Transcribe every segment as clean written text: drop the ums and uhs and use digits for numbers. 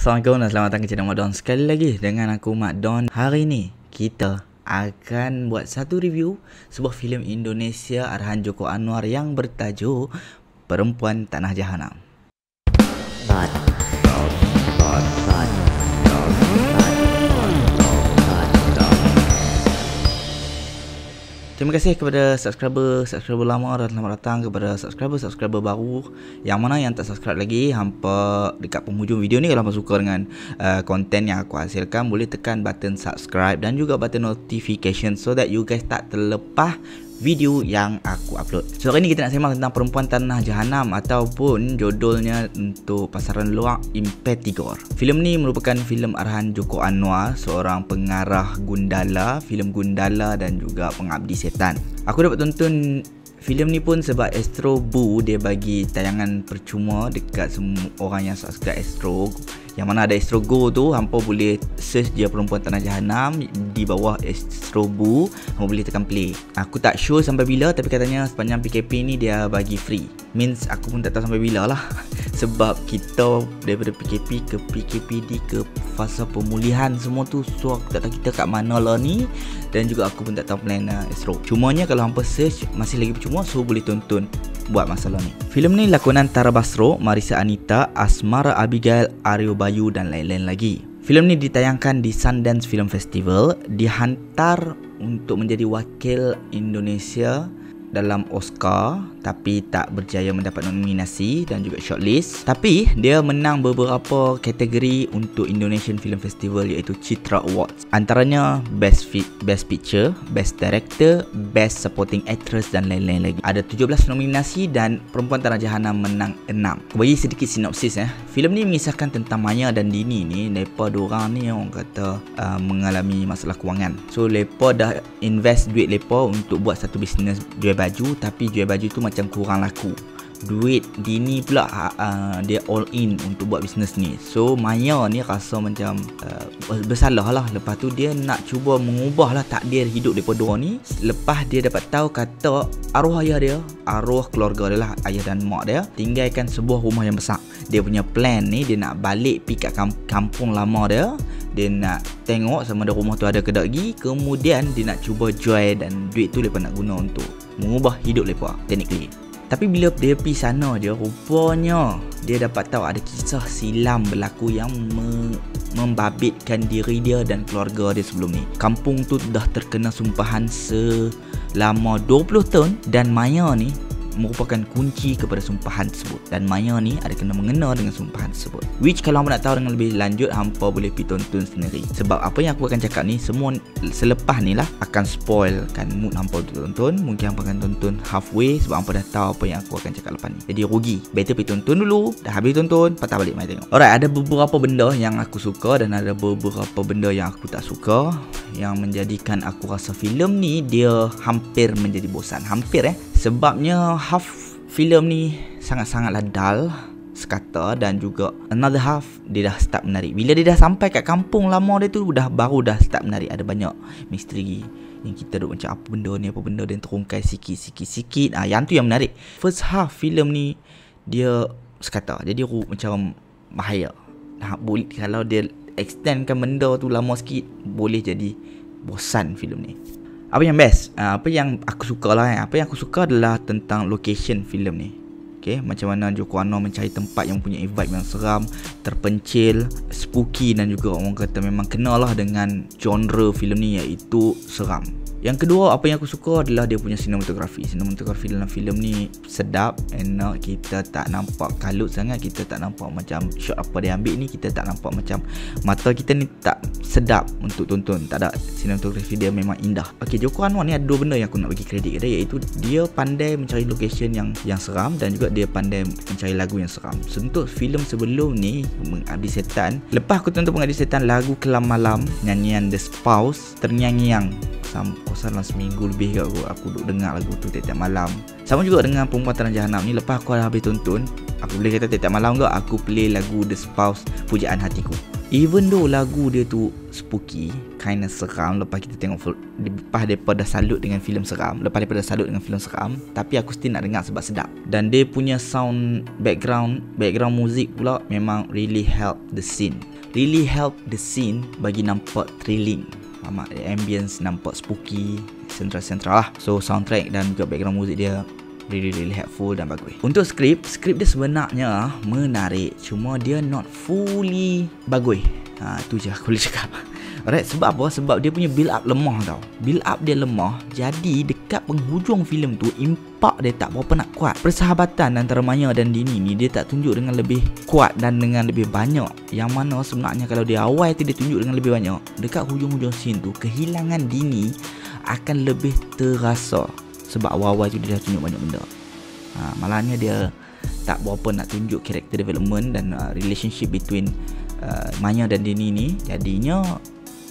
Assalamualaikum dan selamat datang ke channel Mak Don. Sekali lagi dengan aku Mak Don. Hari ni kita akan buat satu review sebuah filem Indonesia arahan Joko Anwar yang bertajuk Perempuan Tanah Jahanam. Terima kasih kepada subscriber lama dan selamat datang kepada subscriber baru. Yang mana yang tak subscribe lagi, hampa dekat penghujung video ni kalau hampa suka dengan konten yang aku hasilkan, boleh tekan button subscribe dan juga button notification so that you guys tak terlepas video yang aku upload. So hari ni kita nak sembang tentang Perempuan Tanah Jahanam ataupun judulnya untuk pasaran luar Impetigor. Filem ni merupakan filem arahan Joko Anwar, seorang pengarah Gundala, filem Gundala dan juga Pengabdi Setan. Aku dapat tonton filem ni pun sebab Astro Bu dia bagi tayangan percuma dekat semua orang yang subscribe Astro. Yang mana ada Astro Go tu, hampa boleh search je Perempuan Tanah Jahanam di bawah Astro Bu, hampa boleh tekan play. Aku tak sure sampai bila, tapi katanya sepanjang PKP ni dia bagi free. Means aku pun tak tahu sampai bila lah. Sebab kita daripada PKP ke PKPD ke fasa pemulihan semua tu, so aku tak tahu kita kat mana lah ni. Dan juga aku pun tak tahu plan Astro. Cumanya kalau hampa search masih lagi percuma, so boleh tonton buat masalah ni. Filem ni lakonan Tara Basro, Marissa Anita, Asmara Abigail, Aryo Bayu dan lain-lain lagi. Filem ni ditayangkan di Sundance Film Festival, dihantar untuk menjadi wakil Indonesia dalam Oscar tapi tak berjaya mendapat nominasi dan juga shortlist. Tapi dia menang beberapa kategori untuk Indonesian Film Festival, iaitu Citra Awards. Antaranya Best Picture, Best Director, Best Supporting Actress dan lain-lain lagi. Ada 17 nominasi dan Perempuan Tanah Jahanam menang 6. Aku bagi sedikit sinopsis. Filem ni mengisahkan tentang Maya dan Dini ni. Mereka diorang ni orang kata mengalami masalah kewangan. So mereka dah invest duit mereka untuk buat satu bisnes jual baju, tapi jual baju tu macam kurang laku. Duit Dini pula dia all in untuk buat bisnes ni. So Maya ni rasa macam bersalah lah. Lepas tu dia nak cuba mengubah lah takdir hidup mereka dua ni. Lepas dia dapat tahu kata arwah ayah dia, arwah keluarga dia lah, ayah dan mak dia, tinggalkan sebuah rumah yang besar. Dia punya plan ni, dia nak balik pergi kat kampung lama dia. Dia nak tengok sama ada rumah tu ada ke tak lagi. Kemudian dia nak cuba jual dan duit tu mereka nak guna untuk mengubah hidup mereka technically. Tapi bila dia pergi sana je, rupanya dia dapat tahu ada kisah silam berlaku yang membabitkan diri dia dan keluarga dia sebelum ni. Kampung tu dah terkena sumpahan selama 20 tahun dan Maya ni merupakan kunci kepada sumpahan tersebut. Dan Maya ni ada kena mengena dengan sumpahan tersebut. Which kalau hampa nak tahu dengan lebih lanjut, hampa boleh pergi tonton sendiri. Sebab apa yang aku akan cakap ni semua selepas ni lah akan spoil kan mood hampa untuk tonton. Mungkin hampa akan tonton halfway sebab hampa dah tahu apa yang aku akan cakap lepas ni. Jadi rugi. Better pergi tonton dulu. Dah habis tonton, patah balik mai tengok. Alright, ada beberapa benda yang aku suka dan ada beberapa benda yang aku tak suka, yang menjadikan aku rasa filem ni dia hampir menjadi bosan. Hampir sebabnya half filem ni sangat-sangatlah dull sekata, dan juga another half dia dah start menarik. Bila dia dah sampai kat kampung lama dia tu baru dah start menarik. Ada banyak misteri yang kita duk macam apa benda dan terungkai sikit. Yang tu yang menarik. First half filem ni dia sekata, jadi macam bahaya. Boleh kalau dia extendkan benda tu lama sikit, boleh jadi bosan filem ni. Apa yang best? Apa yang aku suka lah Apa yang aku suka adalah tentang location filem ni. Okay, macam mana Joko Anwar mencari tempat yang punya vibe yang seram, terpencil, spooky, dan juga orang kata memang kenalah dengan genre filem ni, iaitu seram. Yang kedua, apa yang aku suka adalah dia punya sinematografi. Sinematografi dalam filem ni sedap, enak. Kita tak nampak kalut sangat. Kita tak nampak macam shot apa dia ambil ni, kita tak nampak macam mata kita ni tak sedap untuk tonton. Tak ada. Sinematografi dia memang indah. Okay, Joko Anwar ni ada dua benda yang aku nak bagi kredit dia, iaitu dia pandai mencari location yang seram dan juga dia pandai mencari lagu yang seram. Untuk filem sebelum ni, Pengabdi Setan, lepas aku tonton Pengabdi Setan, lagu Kelam Malam, nyanyian The Spouse terngiang-ngiang dalam seminggu lebih aku duk dengar lagu tu tiap-tiap malam. Sama juga dengan Perempuan Tanah Jahanam ni, lepas aku dah habis tonton, aku boleh kata tiap-tiap malam aku play lagu The Spouse, Pujaan Hatiku. Even though lagu dia tu spooky, kinda seram, lepas kita tengok lepas daripada salut dengan filem seram, tapi aku still nak dengar sebab sedap. Dan dia punya sound background music pula memang really help the scene. really help the scene bagi nampak thrilling. Faham tak? Ambience nampak spooky, sentral lah. So soundtrack dan juga background music dia really helpful dan bagus. Untuk skrip dia sebenarnya menarik, cuma dia not fully bagus. Itu je aku boleh cakap. Alright, sebab apa? Sebab dia punya build up lemah tau. Build up dia lemah. Jadi dekat penghujung filem tu, impak dia tak berapa nak kuat. Persahabatan antara Maya dan Dini ni dia tak tunjuk dengan lebih kuat dan dengan lebih banyak. Yang mana sebenarnya kalau dia awal tu dia tunjuk dengan lebih banyak, dekat hujung-hujung scene tu kehilangan Dini akan lebih terasa. Sebab awal-awal tu dia dah tunjuk banyak benda. Malahnya dia tak berapa nak tunjuk character development dan relationship between Maya dan Dini ni. Jadinya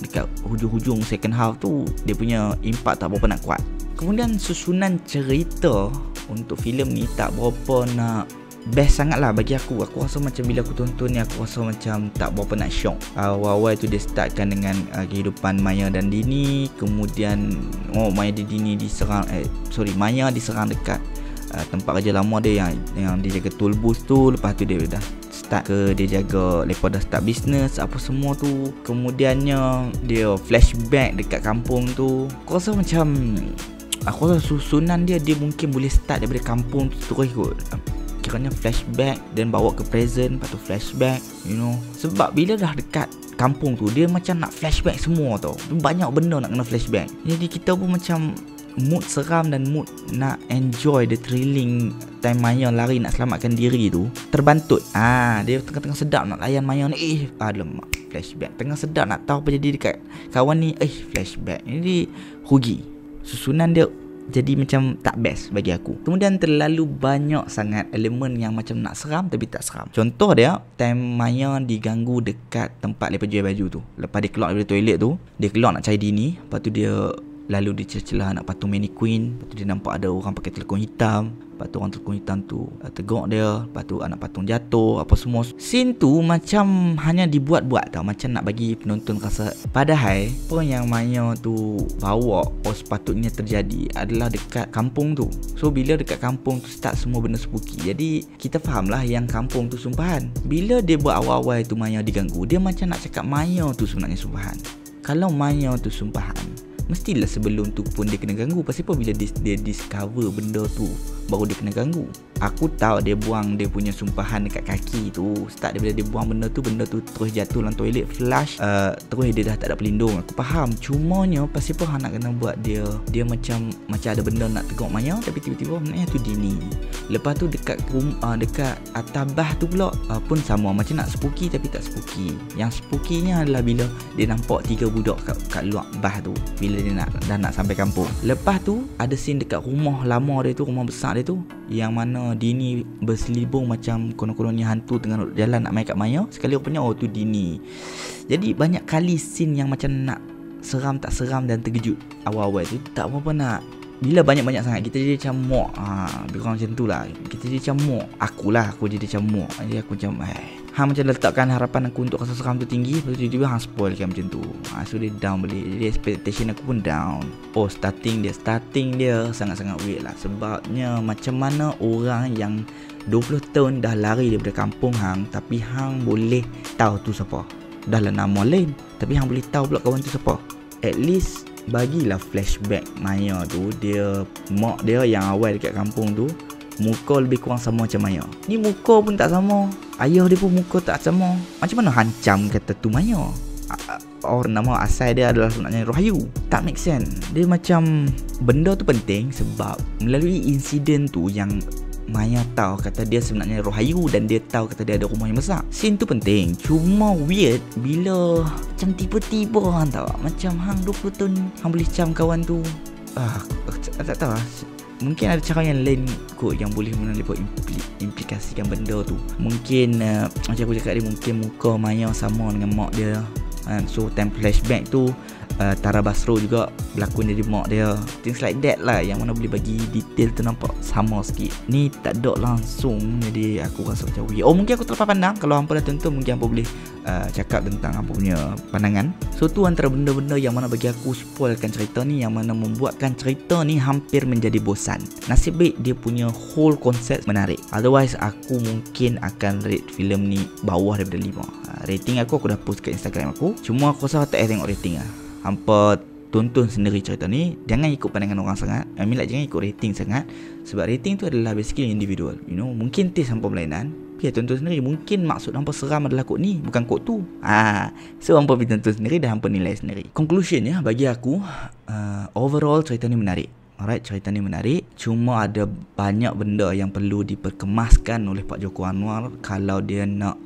dekat hujung-hujung second half tu dia punya impact tak berapa nak kuat. Kemudian susunan cerita untuk filem ni tak berapa nak best sangat lah bagi aku. Aku rasa macam bila aku tonton ni, aku rasa macam tak berapa nak shock. Awal-awal tu dia startkan dengan kehidupan Maya dan Dini. Kemudian Maya dan Dini diserang Maya diserang dekat tempat kerja lama dia yang dia jaga tool booth tu. Lepas tu dia dah start dia jaga, lepas dah start bisnes apa semua tu. Kemudiannya dia flashback dekat kampung tu. Aku rasa susunan dia mungkin boleh start daripada kampung tu terus kot, kiranya flashback dan bawa ke present, lepas tu flashback, sebab bila dah dekat kampung tu dia macam nak flashback semua tau. Banyak benda nak kena flashback. Jadi kita pun macam mood seram dan mood nak enjoy the thrilling time Maya lari nak selamatkan diri tu terbantut. Dia tengah-tengah sedap nak layan Maya ni, alamak, flashback. Tengah sedap nak tahu apa jadi dekat kawan ni, flashback. Jadi rugi. Susunan dia jadi macam tak best bagi aku. Kemudian terlalu banyak sangat elemen yang macam nak seram tapi tak seram. Contoh dia, time Maya diganggu dekat tempat lepas jual baju tu. Lepas dia keluar dari toilet tu, dia keluar nak cari Dini. Lepas tu dia lalu dia celah nak patung mannequin. Lepas tu dia nampak ada orang pakai telekong hitam. Lepas tu orang telekong hitam tu teguk dia. Lepas tu anak patung jatuh apa semua. Scene tu macam hanya dibuat-buat tau, macam nak bagi penonton rasa. Padahal apa yang Maya tu bawa sepatutnya terjadi adalah dekat kampung tu. So bila dekat kampung tu start semua benda spooky. Jadi kita faham lah yang kampung tu sumpahan. Bila dia buat awal-awal tu Maya diganggu, dia macam nak cakap Maya tu sebenarnya sumpahan. Kalau Maya tu sumpahan, mestilah sebelum tu pun dia kena ganggu. Pasal apa bila dia discover benda tu baru dia kena ganggu? Aku tahu dia buang dia punya sumpahan dekat kaki tu. Start daripada dia buang benda tu terus jatuh dalam toilet, flush, terus dia dah tak ada pelindung. Aku faham. Cumanya pasal apa nak kena buat dia macam ada benda nak teguk Maya, tapi tiba-tiba tu Dini. Lepas tu dekat atas bah tu pula pun sama, macam nak spooky tapi tak spooky. Yang spookynya adalah bila dia nampak 3 budak kat luar bah tu bila dia dah nak sampai kampung. Lepas tu ada scene dekat rumah lama dia tu, rumah besar dia tu, yang mana Dini berselibung macam konon-kononnya hantu tengah jalan nak main kat Maya. Sekali rupanya tu Dini. Jadi banyak kali scene yang macam nak seram tak seram dan terkejut. Awal-awal tu tak apa-apa nak. Bila banyak-banyak sangat kita jadi macam muak. Lebih kurang macam tu lah. Kita jadi macam muak. Aku jadi macam muak. Jadi aku macam macam letakkan harapan aku untuk rasa seram tu tinggi, lepas tu tiba-tiba spoilkan macam tu. So dia down balik. Jadi expectation aku pun down. Starting dia sangat-sangat weird lah. Sebabnya macam mana orang yang 20 tahun dah lari daripada kampung hang, tapi hang boleh tahu tu siapa. Dah lah nama lain, tapi hang boleh tahu pula kawan tu siapa. At least bagilah flashback Maya tu. Dia mak dia yang awal dekat kampung tu muka lebih kurang sama macam Maya. Ni muka pun tak sama. Ayah dia pun muka tak sama. Macam mana hancam kata tu Maya? Nama asal dia adalah sebenarnya Rohayu. Tak make sense. Dia macam benda tu penting sebab melalui insiden tu yang Maya tahu kata dia sebenarnya Rohayu dan dia tahu kata dia ada rumah yang besar. Scene tu penting. Cuma weird bila macam tiba-tiba hang tahu, macam hang 20 tahun hang boleh cam kawan tu. Tak tahu lah. Mungkin ada cara yang lain kot yang boleh implikasikan benda tu. Mungkin macam aku cakap dia, mungkin muka Maya sama dengan mak dia. So time flashback tu Tara Basro juga berlakon jadi mak dia. Things like that lah, yang mana boleh bagi detail tu nampak sama sikit. Ni tak ada langsung, jadi aku rasa macam weird. Oh, mungkin aku terlepas pandang. Kalau hampa dah tonton, mungkin hampa boleh cakap tentang hampa punya pandangan. So tu antara benda-benda yang mana bagi aku spoilkan cerita ni, yang mana membuatkan cerita ni hampir menjadi bosan. Nasib baik dia punya whole konsep menarik. Otherwise aku mungkin akan rate filem ni bawah daripada 5. Rating aku dah post kat Instagram aku. Cuma aku rasa tak payah tengok rating lah. Hampa tonton sendiri cerita ni. Jangan ikut pandangan orang sangat. Jangan ikut rating sangat. Sebab rating tu adalah basically individual. Mungkin taste hampa berlainan. Biar tonton sendiri. Mungkin maksud hampa seram adalah kod ni, bukan kod tu. So hampa pergi tonton sendiri dan hampa nilai sendiri. Conclusion ya, bagi aku overall cerita ni menarik. Alright, cerita ni menarik. Cuma ada banyak benda yang perlu diperkemaskan oleh Pak Joko Anwar kalau dia nak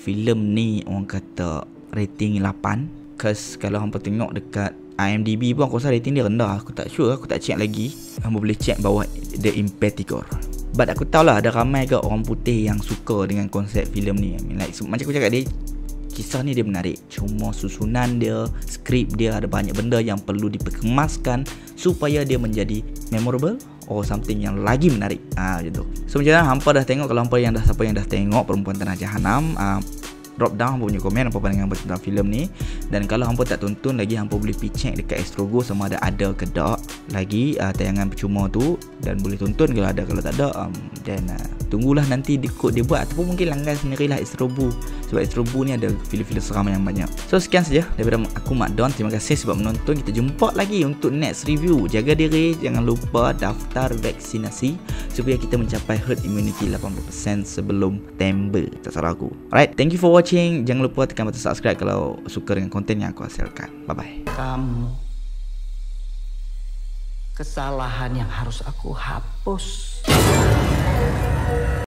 filem ni orang kata rating 8. Cause kalau hampa tengok dekat IMDb pun aku rasa rating dia rendah. Aku tak sure, aku tak check lagi. Hampa boleh check bawah The Impeticor. But aku tahu lah ada ramai ke orang putih yang suka dengan konsep filem ni. Macam aku cakap, dia kisah ni dia menarik. Cuma susunan dia, skrip dia, ada banyak benda yang perlu diperkemaskan supaya dia menjadi memorable or something yang lagi menarik. Macam tu. So macam mana hampa dah tengok? Kalau hampa yang siapa yang dah tengok Perempuan Tanah Jahanam, drop down hampa punya komen apa pandangan hampa tentang filem ni. Dan kalau hampa tak tonton lagi, hampa boleh pergi check dekat Astrogo sama ada ke tak lagi tayangan percuma tu, dan boleh tonton kalau ada. Kalau tak ada then tunggulah nanti dia buat, ataupun mungkin langgan sendirilah Astrobo, sebab Astrobo ni ada filem-filem seram yang banyak. So sekian saja daripada aku, Mak Don. Terima kasih sebab menonton. Kita jumpa lagi untuk next review. Jaga diri, jangan lupa daftar vaksinasi supaya kita mencapai herd immunity 80% sebelum September, tak salah aku. Alright, thank you for watching. Jangan lupa tekan button subscribe kalau suka dengan konten yang aku hasilkan. Bye bye. Kamu kesalahan yang harus aku hapus.